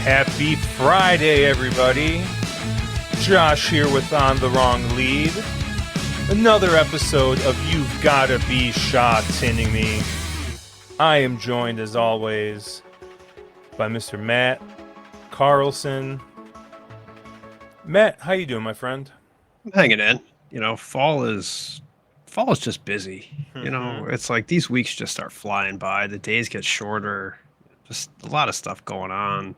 Happy Friday, everybody. Josh here with On the Wrong Lead. Another episode of You've Gotta Be Sha Tinning Me. I am joined, as always, by Mr. Matt Carlson. Matt, how you doing, my friend? I'm hanging in. Fall is just busy. Mm-hmm. It's like these weeks just start flying by. The days get shorter. Just a lot of stuff going on.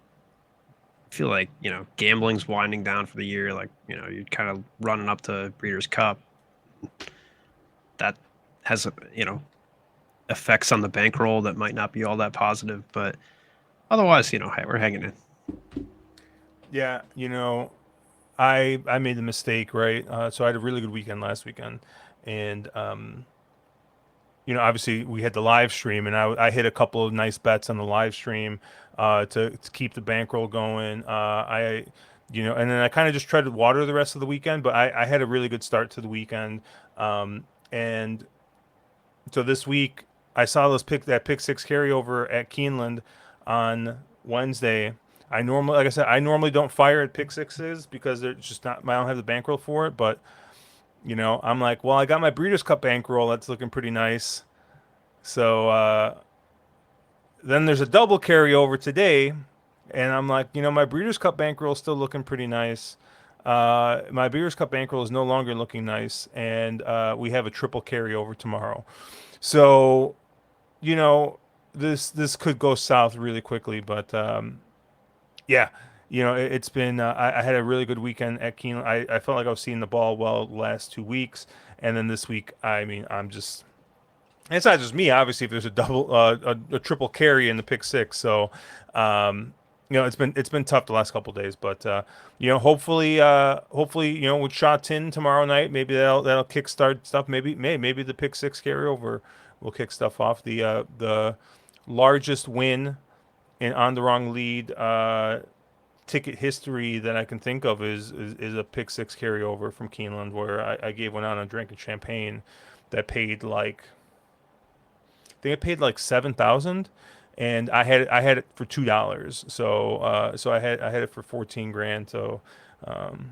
I feel like, gambling's winding down for the year. Like, you're kind of running up to Breeders' Cup. That has, effects on the bankroll that might not be all that positive. But otherwise, hey, we're hanging in. Yeah, I made the mistake, right? So I had a really good weekend last weekend, and obviously we had the live stream, and I hit a couple of nice bets on the live stream to keep the bankroll going. And then I kind of just treaded water the rest of the weekend, but I had a really good start to the weekend, and so this week I saw that pick six carryover at Keeneland on Wednesday. Like I said, I normally don't fire at pick sixes because they're just not. I don't have the bankroll for it, but I'm like, well, I got my Breeders' Cup bankroll. That's looking pretty nice. So then there's a double carryover today, and I'm like, my Breeders' Cup bankroll is still looking pretty nice. My Breeders' Cup bankroll is no longer looking nice, and we have a triple carryover tomorrow. So you know, this could go south really quickly, but yeah. It's been. I had a really good weekend at Keeneland. I felt like I was seeing the ball well the last 2 weeks, and then this week, I mean, I'm just it's not just me. Obviously, if there's a triple carry in the pick six, so it's been tough the last couple of days. But hopefully, with Sha Tin tomorrow night, maybe that'll kickstart stuff. Maybe the pick six carryover will kick stuff off. The largest win in on the wrong lead ticket history that I can think of is a pick six carryover from Keeneland, where I gave one out on drinking champagne that paid like think it paid like 7,000, and I had it for $2. So I had it for 14 grand. So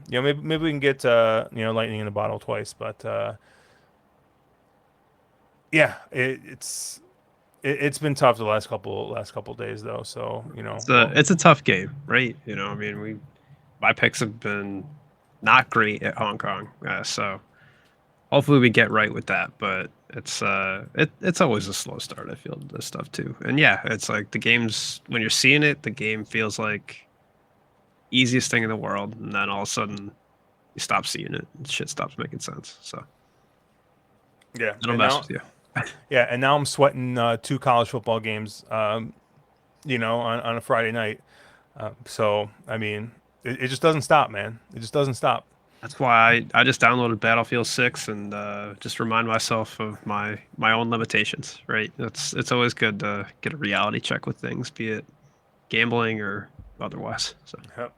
maybe we can get lightning in a bottle twice. But yeah, it's been tough the last couple days though. So well, It's a tough game, right? I mean, my picks have been not great at Hong Kong, so hopefully we get right with that. But it's always a slow start. I feel to this stuff too, and yeah, it's like the games when you're seeing it, the game feels like easiest thing in the world, and then all of a sudden you stop seeing it, and shit stops making sense. So yeah, it'll mess with you. and now I'm sweating two college football games, on a Friday night. So I mean, it just doesn't stop, man. It just doesn't stop. That's why I just downloaded Battlefield 6 and just remind myself of my own limitations. Right? It's always good to get a reality check with things, be it gambling or otherwise. So Yep.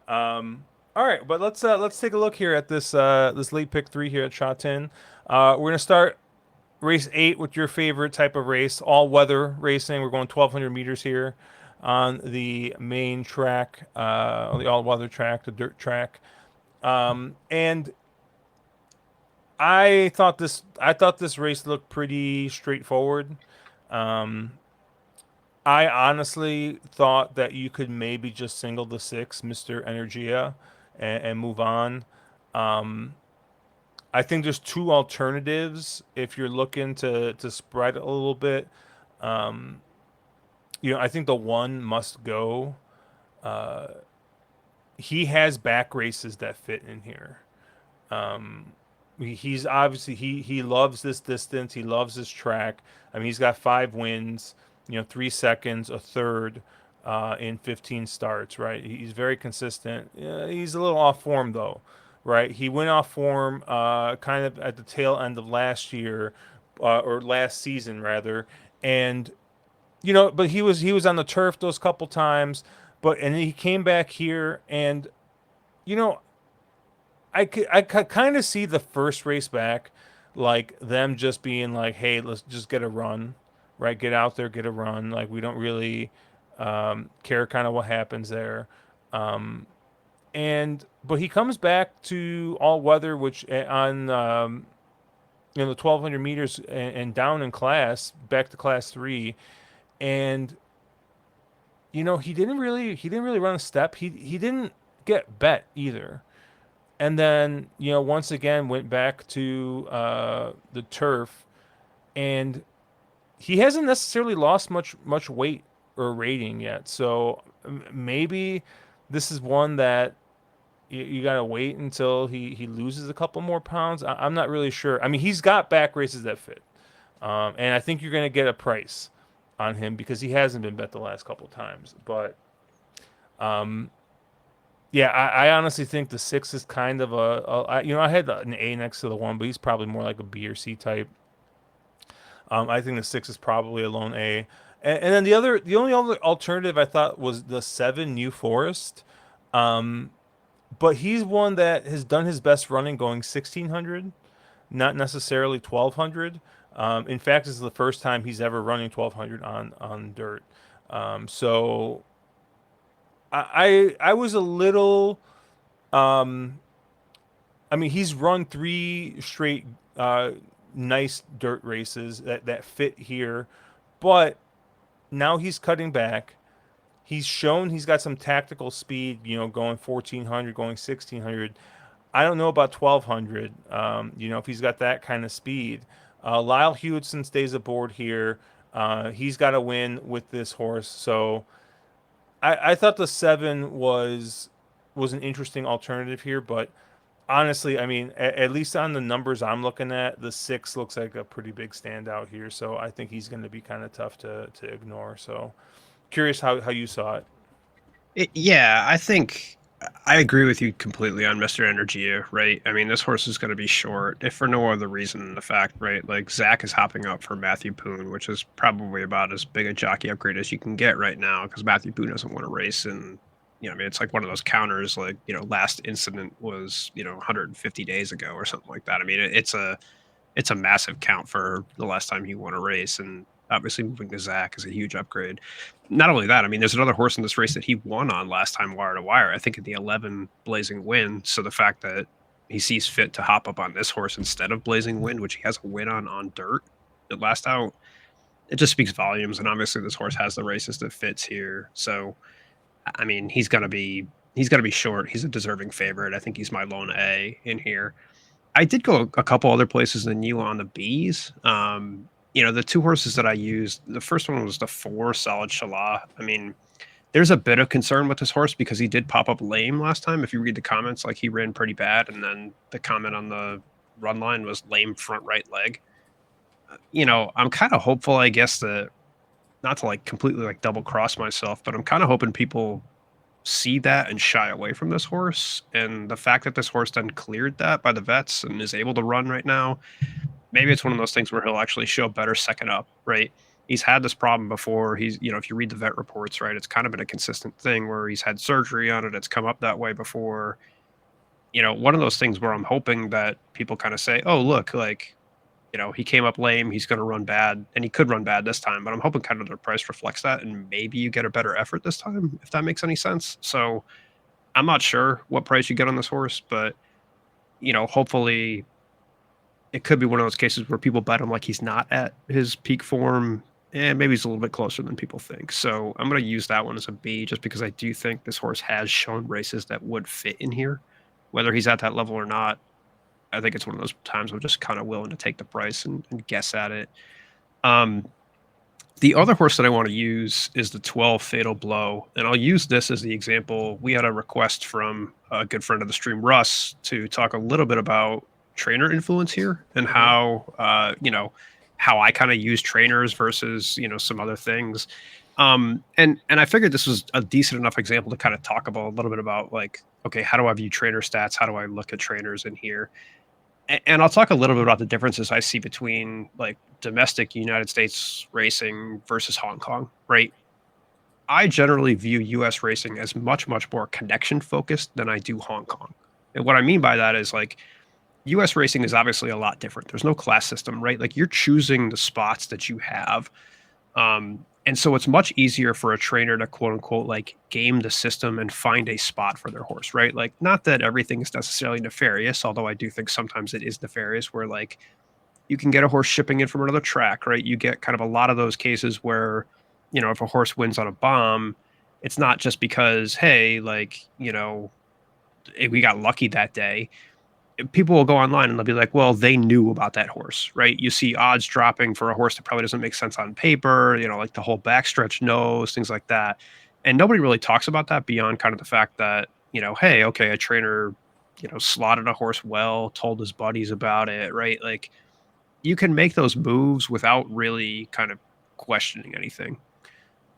All right, but let's take a look here at this late pick three here at Sha Tin. We're gonna start race 8 with your favorite type of race, all weather racing. We're going 1,200 meters here on the main track, on the all weather track, the dirt track. And I thought this race looked pretty straightforward. Um, I honestly thought that you could maybe just single the six, Mister Energia, and move on. Um, I think there's two alternatives if you're looking to spread a little bit. Um, I think the one must go. Uh, he has back races that fit in here. Um, he's obviously he loves this distance. He loves this track. I mean, he's got 5 wins. 3 seconds, a third, in 15 starts. Right. He's very consistent. He's a little off form though. Right. He went off form kind of at the tail end of last year, or last season rather, and but he was on the turf those couple times, and he came back here, and you know I could kind of see the first race back, like them just being like, hey, let's just get a run, right? Get out there, get a run. Like we don't really, Care kind of what happens there. Um, and but he comes back to all weather, which on the 1200 meters and down in class, back to class three, and he didn't really run a step. He didn't get bet either. And then once again went back to the turf, and he hasn't necessarily lost much weight or rating yet. So maybe this is one that you gotta wait until he loses a couple more pounds. I'm not really sure. I mean, he's got back races that fit, and I think you're gonna get a price on him because he hasn't been bet the last couple times. But um, yeah, I honestly think the 6 is kind of I had an A next to the 1, but he's probably more like a B or C type. I think the 6 is probably a lone A. And then the only other alternative I thought was the 7 New Forest. Um, but he's one that has done his best running going 1600, not necessarily 1200. In fact, this is the first time he's ever running 1200 on dirt. So I was a little. Um, I mean, he's run 3 straight nice dirt races that fit here, but now he's cutting back. He's shown he's got some tactical speed, going 1400, going 1600. I don't know about 1200, if he's got that kind of speed. Lyle Hewitson stays aboard here. He's got to win with this horse. So I thought the 7 was an interesting alternative here, but honestly, I mean, at least on the numbers I'm looking at, the 6 looks like a pretty big standout here. So I think he's going to be kind of tough to ignore. So curious how you saw it. Yeah, I think I agree with you completely on Mr. Energia, right? I mean, this horse is going to be short, if for no other reason than the fact, right? Like Zach is hopping up for Matthew Poon, which is probably about as big a jockey upgrade as you can get right now because Matthew Poon doesn't want to race. And, I mean, it's like one of those counters, like, last incident was, 150 days ago or something like that. I mean, it's a massive count for the last time he won a race, and obviously moving to Zach is a huge upgrade. Not only that, I mean, there's another horse in this race that he won on last time wire to wire. I think at the 11 Blazing Wind. So the fact that he sees fit to hop up on this horse instead of Blazing Wind, which he has a win on dirt at last out, it just speaks volumes. And obviously, this horse has the races that fits here. So I mean, he's gonna be short. He's a deserving favorite. I think he's my lone A in here. I did go a couple other places than you on the Bs. The two horses that I used, the first one was the 4 Solid Shala. I mean, there's a bit of concern with this horse because he did pop up lame last time. If you read the comments, like he ran pretty bad, and then the comment on the run line was lame front right leg. I'm kind of hopeful, I guess, that not to like completely like double cross myself, but I'm kind of hoping people see that and shy away from this horse. And the fact that this horse then cleared that by the vets and is able to run right now, maybe it's one of those things where he'll actually show better second up, right? He's had this problem before. If you read the vet reports, right, it's kind of been a consistent thing where he's had surgery on it. It's come up that way before. One of those things where I'm hoping that people kind of say, oh, look, like, he came up lame. He's going to run bad, and he could run bad this time. But I'm hoping kind of the price reflects that, and maybe you get a better effort this time, if that makes any sense. So I'm not sure what price you get on this horse, but hopefully it could be one of those cases where people bet him like he's not at his peak form, and maybe he's a little bit closer than people think. So I'm going to use that one as a B, just because I do think this horse has shown races that would fit in here, whether he's at that level or not. I think it's one of those times I'm just kind of willing to take the price and guess at it. Um, the other horse that I want to use is the 12 Fatal Blow, and I'll use this as the example. We had a request from a good friend of the stream, Russ, to talk a little bit about trainer influence here and Hmm. how I kind of use trainers versus some other things. And I figured this was a decent enough example to kind of talk about a little bit about like, okay, how do I view trainer stats? How do I look at trainers in here? And I'll talk a little bit about the differences I see between like domestic United States racing versus Hong Kong, right? I generally view US racing as much, much more connection focused than I do Hong Kong. And what I mean by that is like US racing is obviously a lot different. There's no class system, right? Like you're choosing the spots that you have. And so it's much easier for a trainer to quote unquote like game the system and find a spot for their horse, right? Like, not that everything is necessarily nefarious, although I do think sometimes it is nefarious where like you can get a horse shipping in from another track, right? You get kind of a lot of those cases where, if a horse wins on a bomb, it's not just because, hey, like, we got lucky that day. People will go online and they'll be like, well, they knew about that horse, right? You see odds dropping for a horse that probably doesn't make sense on paper, like the whole backstretch nose, things like that. And nobody really talks about that beyond kind of the fact that, hey, okay, a trainer, slotted a horse well, told his buddies about it, right? Like, you can make those moves without really kind of questioning anything.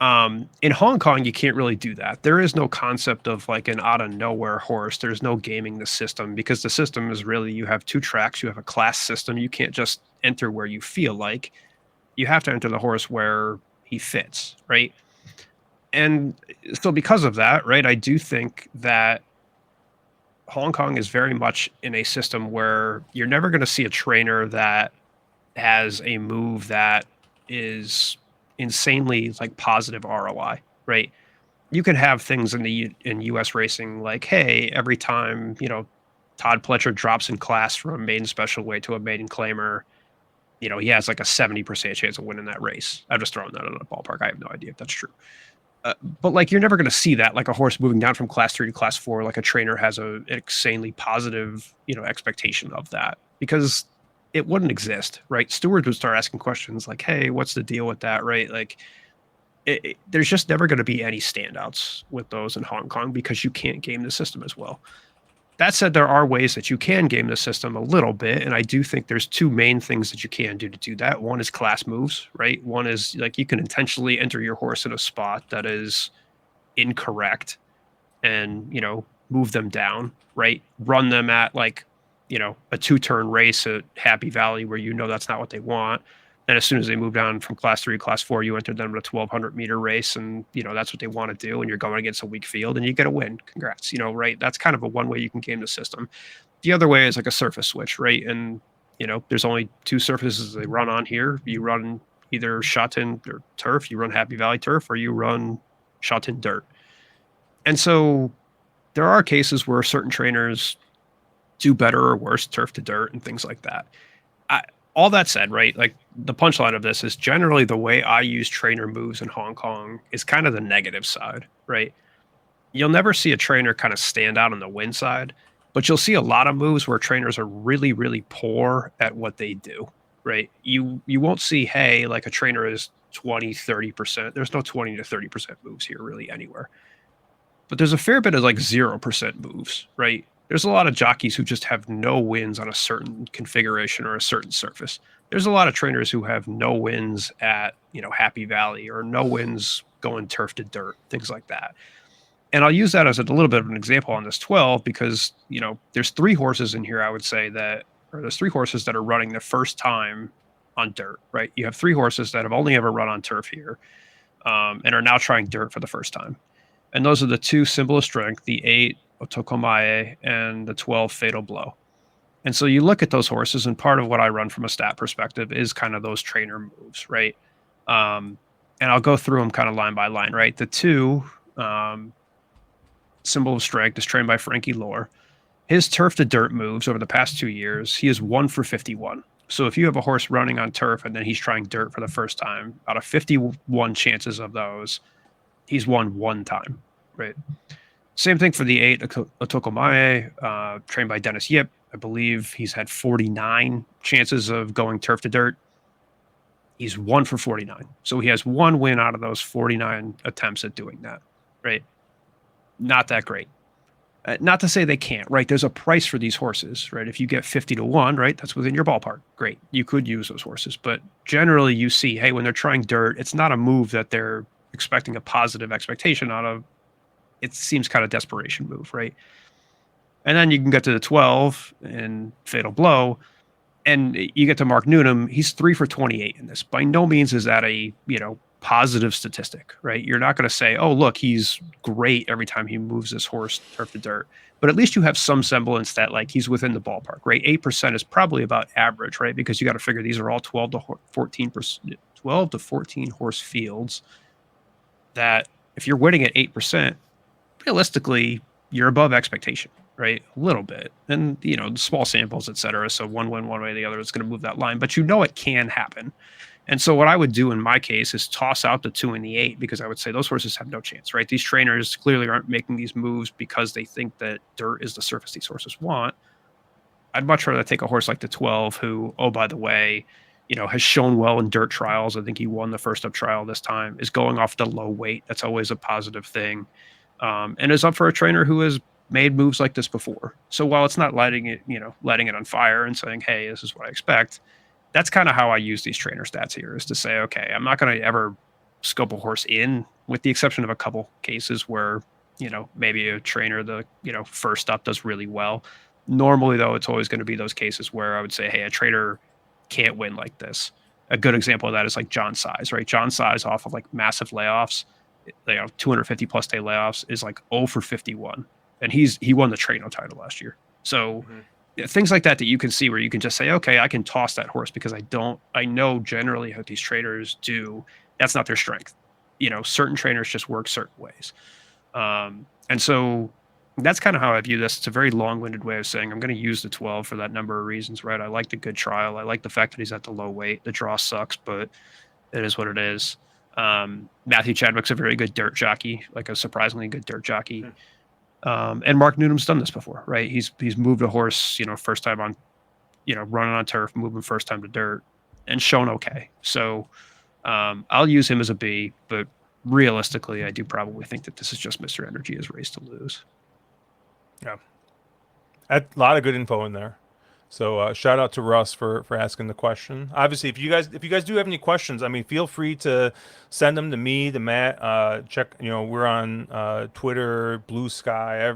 In Hong Kong, you can't really do that. There is no concept of like an out of nowhere horse. There's no gaming the system because the system is really, you have two tracks, you have a class system. You can't just enter where you feel like. You have to enter the horse where he fits, right? And so because of that, right, I do think that Hong Kong is very much in a system where you're never going to see a trainer that has a move that is insanely like positive ROI, right? You can have things in US racing like, hey, every time, Todd Pletcher drops in class from a maiden special weight to a maiden claimer, he has like a 70% chance of winning that race. I'm just throwing that in a ballpark. I have no idea if that's true. But like, you're never going to see that, like a horse moving down from class 3 to class 4, like a trainer has an insanely positive, expectation of that because it wouldn't exist, right? Stewards would start asking questions like, hey, what's the deal with that, right? Like, there's just never going to be any standouts with those in Hong Kong because you can't game the system as well. That said, there are ways that you can game the system a little bit, and I do think there's two main things that you can do to do that. One is class moves, right? One is like you can intentionally enter your horse in a spot that is incorrect and, move them down, right? Run them at like, a two-turn race at Happy Valley where that's not what they want. And as soon as they move down from class 3 to class 4, you enter them at a 1,200-meter race, and that's what they want to do. And you're going against a weak field, and you get a win. Congrats, right? That's kind of a one way you can game the system. The other way is like a surface switch, right? And there's only two surfaces they run on here. You run either Sha Tin or turf, you run Happy Valley turf, or you run Sha Tin dirt. And so there are cases where certain trainers do better or worse turf to dirt and things like that. I, all that said, right, like the punchline of this is generally the way I use trainer moves in Hong Kong is kind of the negative side, right? You'll never see a trainer kind of stand out on the win side, but you'll see a lot of moves where trainers are really, really poor at what they do, right? You won't see, hey, like a trainer is 20, 30%. There's no 20 to 30% moves here really anywhere. But there's a fair bit of like 0% moves, right? There's a lot of jockeys who just have no wins on a certain configuration or a certain surface. There's a lot of trainers who have no wins at, Happy Valley or no wins going turf to dirt, things like that. And I'll use that as a little bit of an example on this 12 because, there's three horses in here, I would say there's three horses that are running the first time on dirt, right? You have three horses that have only ever run on turf here and are now trying dirt for the first time. And those are the two Symbol of Strength, the 8 Otokomae and the 12 Fatal Blow. And so you look at those horses, and part of what I run from a stat perspective is kind of those trainer moves, right? And I'll go through them kind of line by line, right? The two, Symbol of Strength, is trained by Frankie Lohr. His turf to dirt moves over the past 2 years, he is 1 for 51. So if you have a horse running on turf and then he's trying dirt for the first time, out of 51 chances of those, he's won one time, right? Same thing for the 8 Otokomae, trained by Dennis Yip. I believe he's had 49 chances of going turf to dirt. He's 1 for 49. So he has one win out of those 49 attempts at doing that, right? Not that great. Not to say they can't, right? There's a price for these horses, right? If you get 50 to 1, right, that's within your ballpark. Great. You could use those horses. But generally, you see, hey, when they're trying dirt, it's not a move that they're expecting a positive expectation out of. It seems kind of desperation move, right? And then you can get to the 12 and Fatal Blow, and you get to Mark Newnham. He's 3 for 28 in this. By no means is that a, positive statistic, right? You're not going to say, oh, look, he's great every time he moves this horse turf to dirt. But at least you have some semblance that like he's within the ballpark, right? 8% is probably about average, right? Because you got to figure these are all 12 to 14%, 12 to 14 horse fields that if you're winning at 8%, realistically, you're above expectation, right? A little bit. And, small samples, et cetera. So one win one way or the other is going to move that line, but it can happen. And so what I would do in my case is toss out the 2 and the 8 because I would say those horses have no chance, right? These trainers clearly aren't making these moves because they think that dirt is the surface these horses want. I'd much rather take a horse like the 12 who, oh, by the way, has shown well in dirt trials. I think he won the first up trial this time, is going off the low weight. That's always a positive thing. And is up for a trainer who has made moves like this before. So while it's not lighting it on fire and saying, hey, this is what I expect, that's kind of how I use these trainer stats here, is to say, okay, I'm not going to ever scope a horse in, with the exception of a couple cases where, maybe a trainer, first up does really well. Normally, though, it's always going to be those cases where I would say, hey, a trainer can't win like this. A good example of that is like John Size, right? John Size off of like massive layoffs, 250 plus day layoffs, is like 0 for 51. And he won the Trano title last year. So things like that you can see where you can just say, okay, I can toss that horse because I know generally how these trainers do. That's not their strength. Certain trainers just work certain ways. And so that's kind of how I view this. It's a very long-winded way of saying I'm going to use the 12 for that number of reasons, right? I like the good trial. I like the fact that he's at the low weight. The draw sucks, but it is what it is. Matthew Chadwick's a very good dirt jockey, like a surprisingly good dirt jockey. And Mark Newnham's done this before, right? He's moved a horse, first time on, running on turf, moving first time to dirt, and shown okay. So I'll use him as a B, but realistically, I do probably think that this is just Mr. Energy is race to lose. Yeah, a lot of good info in there. So shout out to Russ for asking the question. Obviously, if you guys do have any questions, I mean, feel free to send them to me, to Matt. Check, we're on Twitter, Blue Sky,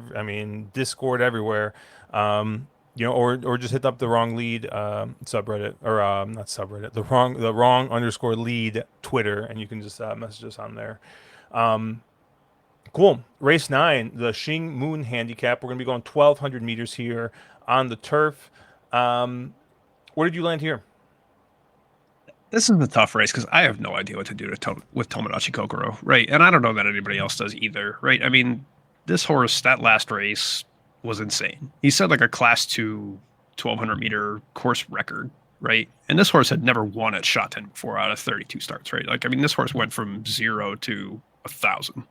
Discord, everywhere. Or just hit up the wrong lead subreddit, or not subreddit, the wrong underscore lead Twitter, and you can just message us on there. Cool. Race 9, the Xing Moon Handicap. We're going to be going 1,200 meters here on the turf. Where did you land here? This is a tough race because I have no idea what to do with Tomodachi Kokoro, right? And I don't know that anybody else does either, right? I mean, this horse, that last race was insane. He set like a class 2 1,200 meter course record, right? And this horse had never won at Sha Tin before out of 32 starts, right? Like, I mean, this horse went from 0 to 1,000.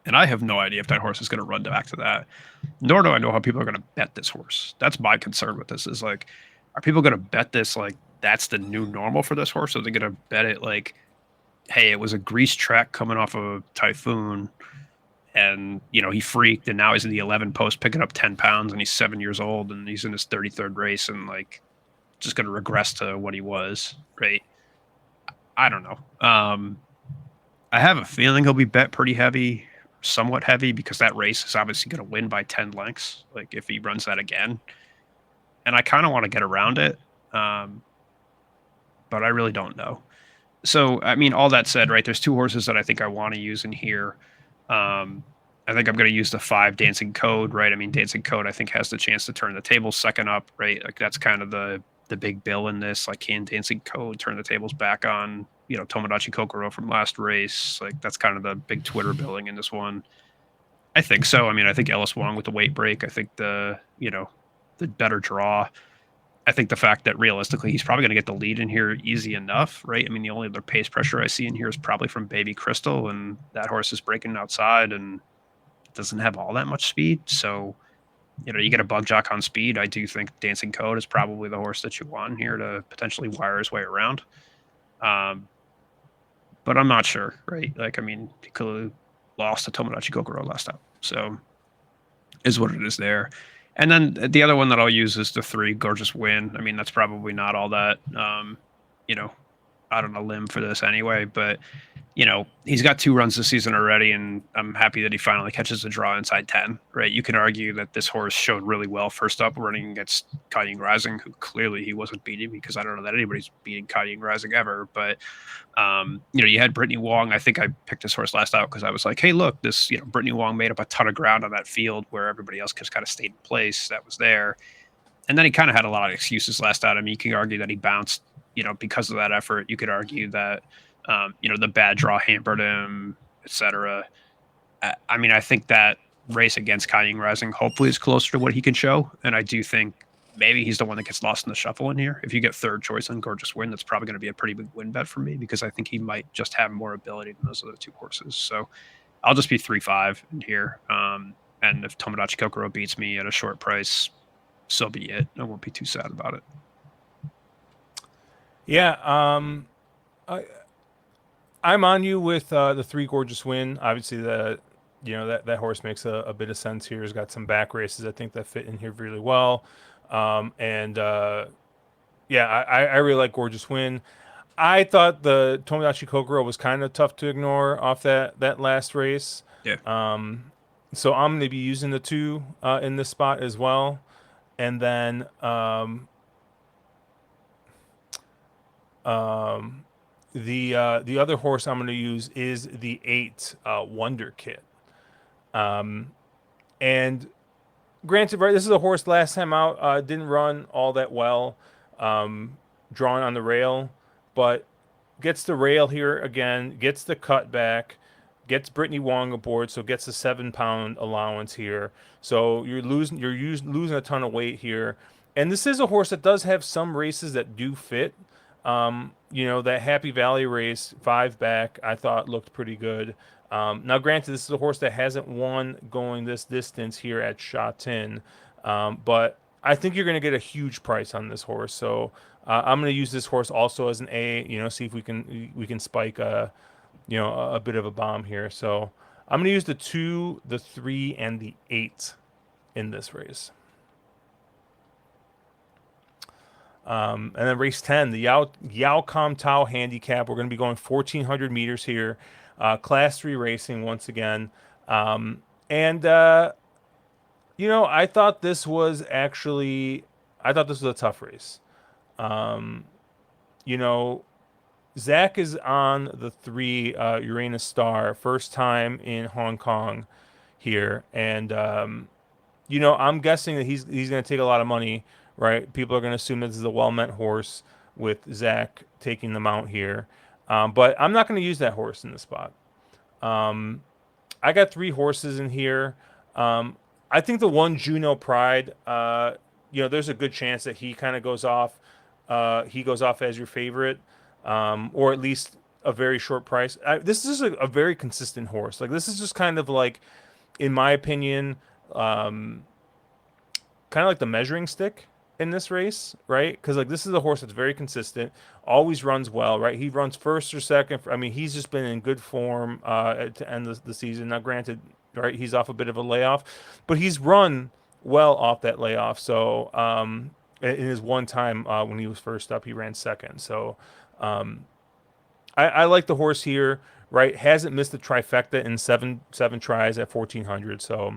And I have no idea if that horse is going to run back to that. Nor do I know how people are going to bet this horse. That's my concern with this, is like, are people going to bet this like that's the new normal for this horse? Or are they going to bet it like, hey, it was a grease track coming off of a typhoon and, he freaked and now he's in the 11 post picking up 10 pounds and he's 7 years old and he's in his 33rd race and like just going to regress to what he was, right? I don't know. I have a feeling he'll be bet pretty heavy, somewhat heavy, because that race is obviously going to win by 10 lengths, like if he runs that again. And I kind of want to get around it, but I really don't know. So, I mean, all that said, right, there's 2 horses that I think I want to use in here. I think I'm going to use the 5 Dancing Code, right? I mean, Dancing Code, I think, has the chance to turn the tables second up, right? Like, that's kind of the big bill in this. Like, can Dancing Code turn the tables back on, Tomodachi Kokoro from last race? Like, that's kind of the big Twitter billing in this one. I think so. I mean, I think Ellis Wong with the weight break. I think the better draw. I think the fact that realistically he's probably going to get the lead in here easy enough, right? I mean, the only other pace pressure I see in here is probably from Baby Crystal, and that horse is breaking outside and doesn't have all that much speed. So, you get a bug jock on speed. I do think Dancing Code is probably the horse that you want here to potentially wire his way around. But I'm not sure, right? Like, I mean, he could have lost to Tomodachi Kokoro last time. So, is what it is there. And then the other one that I'll use is the 3 Gorgeous Win. I mean, that's probably not all that, out on a limb for this anyway. But, he's got 2 runs this season already, and I'm happy that he finally catches a draw inside 10, right? You can argue that this horse showed really well first up running against Kaiying Rising, who clearly he wasn't beating, because I don't know that anybody's beating Kaiying Rising ever. But, you had Brittany Wong. I think I picked this horse last out because I was like, hey, look, this, Brittany Wong made up a ton of ground on that field where everybody else just kind of stayed in place. That was there. And then he kind of had a lot of excuses last out. I mean, you can argue that he bounced because of that effort, you could argue that the bad draw hampered him, etc. I mean, I think that race against Kaying Rising hopefully is closer to what he can show, and I do think maybe he's the one that gets lost in the shuffle in here. If you get third choice on Gorgeous Win, that's probably going to be a pretty big win bet for me because I think he might just have more ability than those other two horses. So I'll just be 3-5 in here. And if Tomodachi Kokoro beats me at a short price, so be it. I won't be too sad about it. Yeah, I, I'm on you with the three gorgeous win. Obviously, that horse makes a bit of sense here. He's got some back races I think that fit in here really well, and yeah, I really like gorgeous win. I thought the Tomodachi Kokoro was kind of tough to ignore off that last race. Yeah. So I'm going to be using the two in this spot as well, and then um, the other horse I'm going to use is the eight Wonder Kit. And granted, right, this is a horse last time out didn't run all that well, drawn on the rail, but gets the rail here again, gets the cut back, gets Brittany Wong aboard, so gets a 7 pound allowance here. So losing a ton of weight here, and this is a horse that does have some races that do fit. That Happy Valley race, 5 back, I thought looked pretty good. Now, granted, this is a horse that hasn't won going this distance here at Sha Tin, but I think you're going to get a huge price on this horse. So I'm going to use this horse also as an A. See if we can spike a bit of a bomb here. So I'm going to use the 2, the 3, and the 8 in this race. And then race 10, the Yao Kam Tao handicap. We're going to be going 1,400 meters here. Class 3 racing once again. And I thought this was a tough race. Um, you know, Zach is on the 3 Uranus Star, first time in Hong Kong here. And I'm guessing that he's going to take a lot of money, right? People are going to assume this is a well-meant horse with Zach taking the mount here. But I'm not going to use that horse in the spot. I got 3 horses in here. I think the one Juno Pride, there's a good chance that he kind of goes off. He goes off as your favorite, or at least a very short price. This is a very consistent horse. Like this is just kind of like, in my opinion, kind of like the measuring stick in this race, right? Because like this is a horse that's very consistent, always runs well, right? He runs first or second. I mean, he's just been in good form to end the season. Now, granted, right, he's off a bit of a layoff, but he's run well off that layoff. So in his one time when he was first up, he ran second. So I like the horse here, right? Hasn't missed the trifecta in seven tries at 1,400. So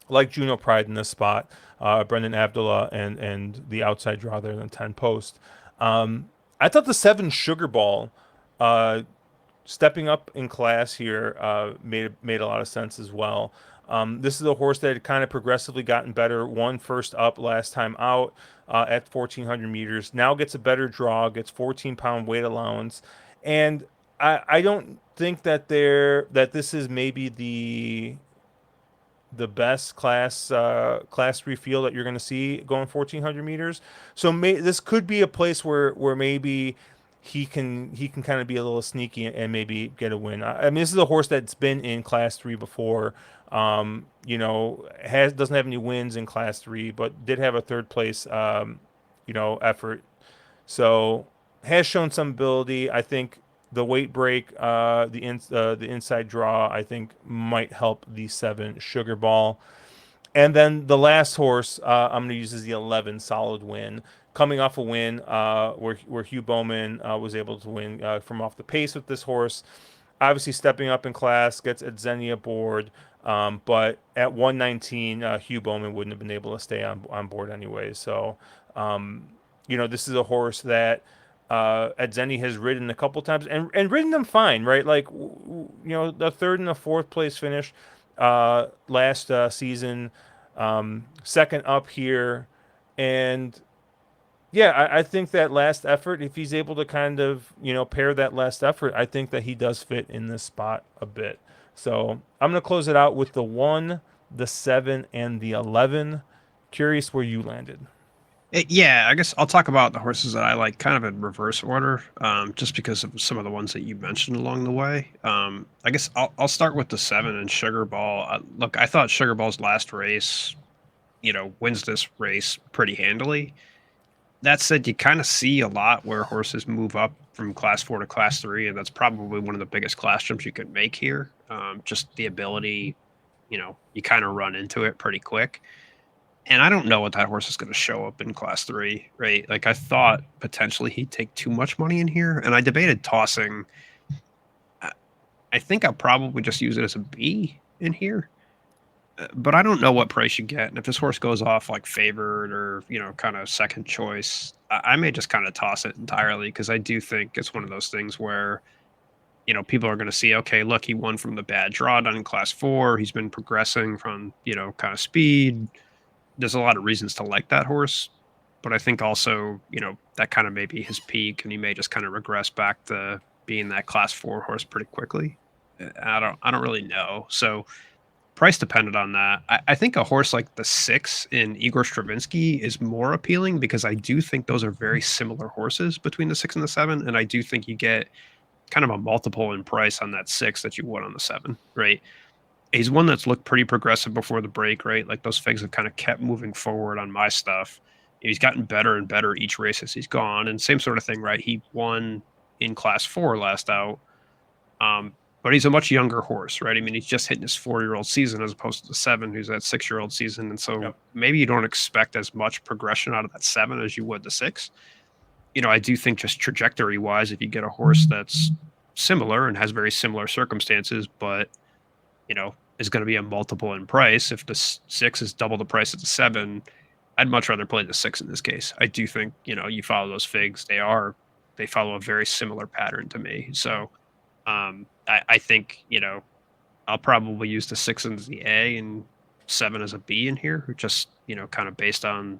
like Juno Pride in this spot, Brendan Abdullah and the outside draw there in the 10 post. I thought the 7 Sugar Ball stepping up in class here made a lot of sense as well. This is a horse that had kind of progressively gotten better. Won first up last time out at 1,400 meters. Now gets a better draw, gets 14-pound weight allowance, and I don't think that this is maybe the best class 3 field that you're going to see going 1,400 meters. So this could be a place where maybe he can kind of be a little sneaky and maybe get a win. I mean, this is a horse that's been in class 3 before. Doesn't have any wins in class 3, but did have a third place effort. So has shown some ability. I think the weight break, the inside draw, I think might help the 7 Sugar Ball. And then the last horse I'm going to use is the 11 Solid Win, coming off a win where Hugh Bowman was able to win from off the pace with this horse. Obviously, stepping up in class, gets Edzeni aboard, but at 119, Hugh Bowman wouldn't have been able to stay on board anyway. So, this is a horse that Edzeni has ridden a couple times and ridden them fine, right? Like, the third and the fourth place finish last season, second up here, and Yeah, I think that last effort, if he's able to kind of, pair that last effort, I think that he does fit in this spot a bit. So I'm going to close it out with the 1, the 7, and the 11. Curious where you landed. Yeah, I guess I'll talk about the horses that I like kind of in reverse order, just because of some of the ones that you mentioned along the way. I guess I'll start with the 7 and Sugar Ball. Look, I thought Sugar Ball's last race, wins this race pretty handily. That said, you kind of see a lot where horses move up from class 4 to class 3, and that's probably one of the biggest class jumps you could make here. Just the ability, you kind of run into it pretty quick. And I don't know what that horse is going to show up in class 3, right? Like I thought potentially he'd take too much money in here, and I debated tossing. I I think I'll probably just use it as a B in here, but I don't know what price you get. And if this horse goes off like favored or kind of second choice, I may just kind of toss it entirely because I do think it's one of those things where people are going to see, okay, look, he won from the bad draw done in class 4. He's been progressing from kind of speed. There's a lot of reasons to like that horse, but I think also, that kind of may be his peak, and he may just kind of regress back to being that class 4 horse pretty quickly. I don't really know. So price dependent on that. I think a horse like the 6 in Igor Stravinsky is more appealing because I do think those are very similar horses between the 6 and the 7, and I do think you get kind of a multiple in price on that 6 that you would on the 7, right? He's one that's looked pretty progressive before the break, right? Like those figs have kind of kept moving forward on my stuff. He's gotten better and better each race as he's gone. And same sort of thing, right? He won in class 4 last out. But he's a much younger horse, right? I mean, he's just hitting his 4-year-old season as opposed to the 7, who's at 6-year-old season. And so Yep. maybe you don't expect as much progression out of that 7 as you would the 6. I do think just trajectory wise, if you get a horse that's similar and has very similar circumstances, but is going to be a multiple in price. If the 6 is double the price of the 7, I'd much rather play the 6 in this case. I do think, you follow those figs. They follow a very similar pattern to me. So I think, I'll probably use the 6 as the A and 7 as a B in here, just, kind of based on,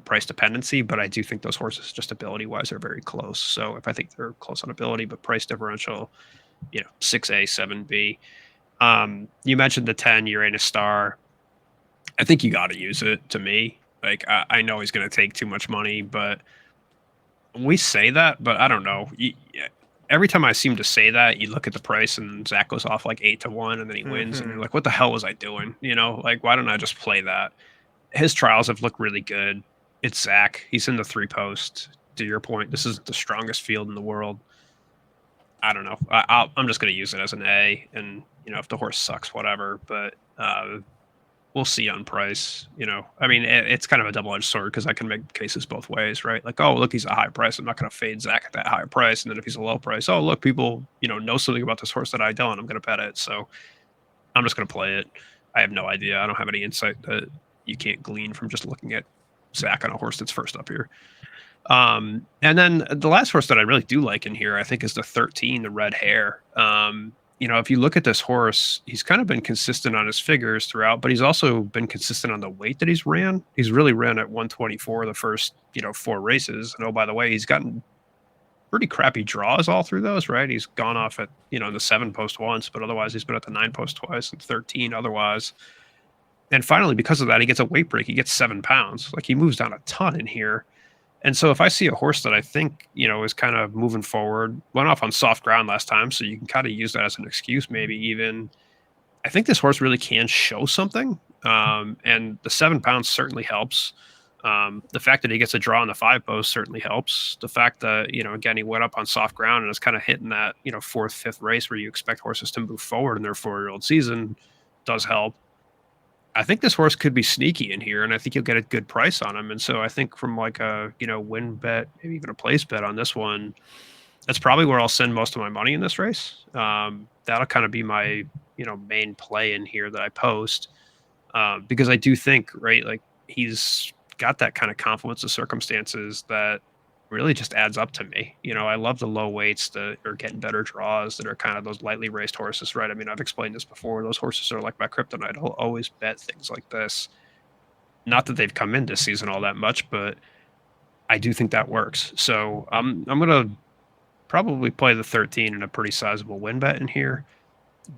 price dependency. But I do think those horses, just ability wise, are very close. So if I think they're close on ability, but price differential, 6A, 7B. You mentioned the 10 Uranus Star. I think you got to use it to me. Like, I know he's going to take too much money, but we say that, but I don't know. Every time I seem to say that, you look at the price and Zach goes off like 8-1 and then he wins. And you're Hmm. like, what the hell was I doing? Like, why don't I just play that? His trials have looked really good. It's Zach. He's in the 3 post. To your point, this is the strongest field in the world. I don't know. I'm just going to use it as an A, and if the horse sucks, whatever. But we'll see on price. I mean, it's kind of a double edged sword because I can make cases both ways, right? Like, oh, look, he's a high price. I'm not going to fade Zach at that high price, and then if he's a low price, oh, look, people know something about this horse that I don't. I'm going to bet it. So I'm just going to play it. I have no idea. I don't have any insight that you can't glean from just looking at Zach on a horse that's first up here. And then the last horse that I really do like in here, I think, is the 13, the Red Hair. If you look at this horse, he's kind of been consistent on his figures throughout, but he's also been consistent on the weight that he's ran. He's really ran at 124 the first, 4 races. And oh, by the way, he's gotten pretty crappy draws all through those, right? He's gone off at, the 7 post once, but otherwise he's been at the 9 post twice and 13 otherwise. And finally, because of that, he gets a weight break. He gets 7 pounds. Like he moves down a ton in here. And so if I see a horse that I think, is kind of moving forward, went off on soft ground last time, so you can kind of use that as an excuse, maybe even. I think this horse really can show something. And the 7 pounds certainly helps. The fact that he gets a draw on the 5 post certainly helps. The fact that, again, he went up on soft ground and is kind of hitting that, fourth, fifth race where you expect horses to move forward in their 4-year-old season does help. I think this horse could be sneaky in here, and I think you'll get a good price on him. And so I think from like a win bet, maybe even a place bet on this one, that's probably where I'll send most of my money in this race. That'll kind of be my main play in here that I post, because I do think, right, like he's got that kind of confluence of circumstances that really just adds up to me. I love the low weights that are getting better draws that are kind of those lightly raced horses, right? I mean, I've explained this before. Those horses are like my kryptonite. I'll always bet things like this. Not that they've come in this season all that much, but I do think that works. So I'm gonna probably play the 13 in a pretty sizable win bet in here,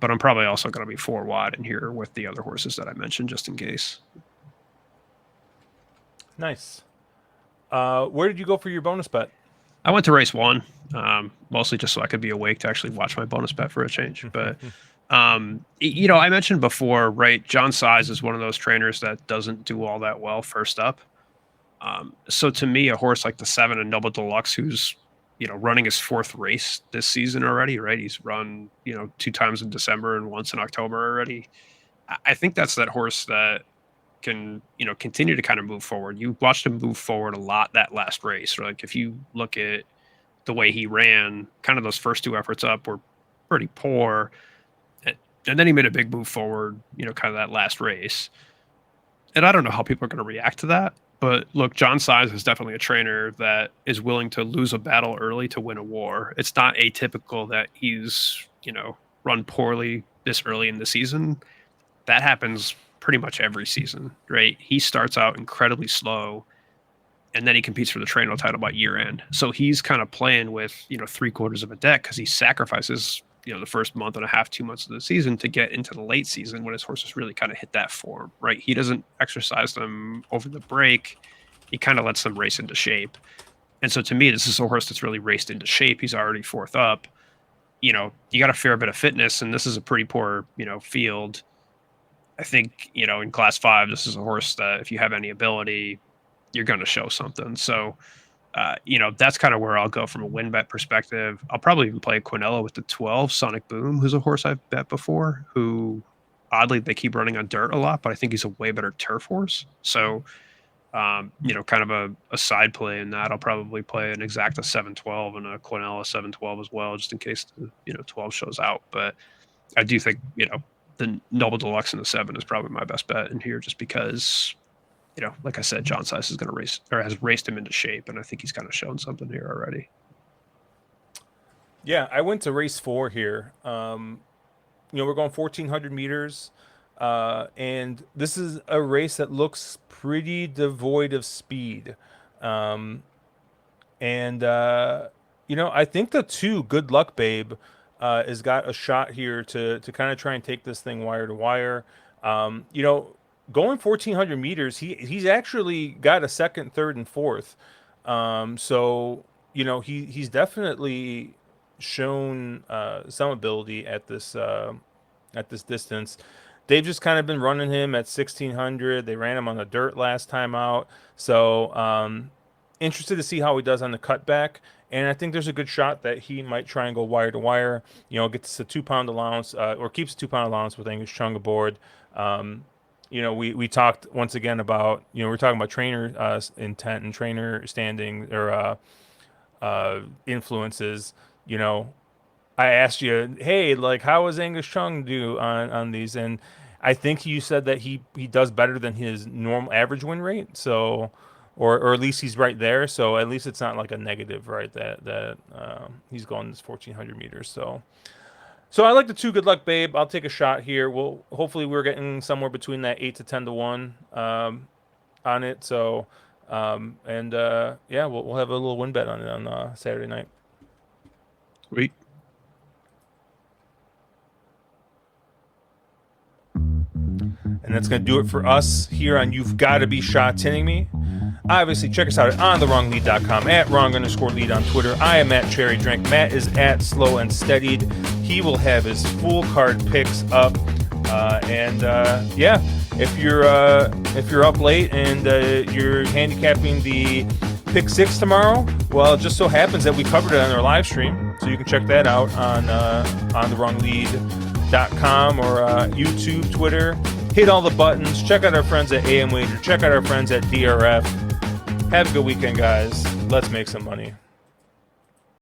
but I'm probably also gonna be 4 wide in here with the other horses that I mentioned just in case. Nice. Where did you go for your bonus bet? I went to race one, mostly just so I could be awake to actually watch my bonus bet for a change. But I mentioned before, right? John Size is one of those trainers that doesn't do all that well first up. So to me, a horse like the 7 and Noble Deluxe, who's running his 4th race this season already, right? He's run 2 times in December and once in October already. I think that's that horse that can continue to kind of move forward. You watched him move forward a lot that last race. Like if you look at the way he ran, kind of those first 2 efforts up were pretty poor, and then he made a big move forward. Kind of that last race. And I don't know how people are going to react to that. But look, John Size is definitely a trainer that is willing to lose a battle early to win a war. It's not atypical that he's, run poorly this early in the season. That happens pretty much every season, right? He starts out incredibly slow and then he competes for the Trainer title by year end. So he's kind of playing with, 3/4 of a deck because he sacrifices, the first month and a half, 2 months of the season to get into the late season when his horses really kind of hit that form, right? He doesn't exercise them over the break. He kind of lets them race into shape. And so to me, this is a horse that's really raced into shape. He's already 4th up. You got a fair bit of fitness, and this is a pretty poor, field. I think, in class 5, this is a horse that if you have any ability, you're going to show something. So, that's kind of where I'll go from a win bet perspective. I'll probably even play Quinella with the 12, Sonic Boom, who's a horse I've bet before, who oddly they keep running on dirt a lot, but I think he's a way better turf horse. So, kind of a side play in that. I'll probably play an Exacta 712 and a Quinella 712 as well, just in case the 12 shows out. But I do think, the Noble Deluxe in the 7 is probably my best bet in here just because, like I said, John Size is going to race or has raced him into shape. And I think he's kind of shown something here already. Yeah, I went to race 4 here. We're going 1,400 meters. And this is a race that looks pretty devoid of speed. I think the 2, Good Luck Babe, has got a shot here to kind of try and take this thing wire to wire. Going 1,400 meters, he's actually got a 2nd, 3rd, and 4th. He's definitely shown some ability at this distance. They've just kind of been running him at 1,600. They ran him on the dirt last time out. So interested to see how he does on the cutback. And I think there's a good shot that he might try and go wire to wire, gets a 2-pound allowance or keeps a 2-pound allowance with Angus Chung aboard. We talked once again about, we're talking about trainer intent and trainer standing or influences. I asked you, hey, like, how does Angus Chung do on these? And I think you said that he does better than his normal average win rate. So, or at least he's right there. So at least it's not like a negative, right? That he's going this 1,400 meters. So I like the 2, Good Luck Babe. I'll take a shot here. Hopefully we're getting somewhere between that 8 to 10 to 1 on it. So we'll have a little win bet on it on Saturday night. Sweet. And that's going to do it for us here on You've Gotta Be Sha Tinning Me. Obviously, check us out at onthewronglead.com, at wrong_lead on Twitter. I am at Cherry Drink. Matt is at Slow and Steadied. He will have his full card picks up. If you're up late and you're handicapping the pick 6 tomorrow, well, it just so happens that we covered it on our live stream, so you can check that out on thewronglead.com or YouTube, Twitter. Hit all the buttons. Check out our friends at AM Wager. Check out our friends at DRF. Have a good weekend, guys. Let's make some money.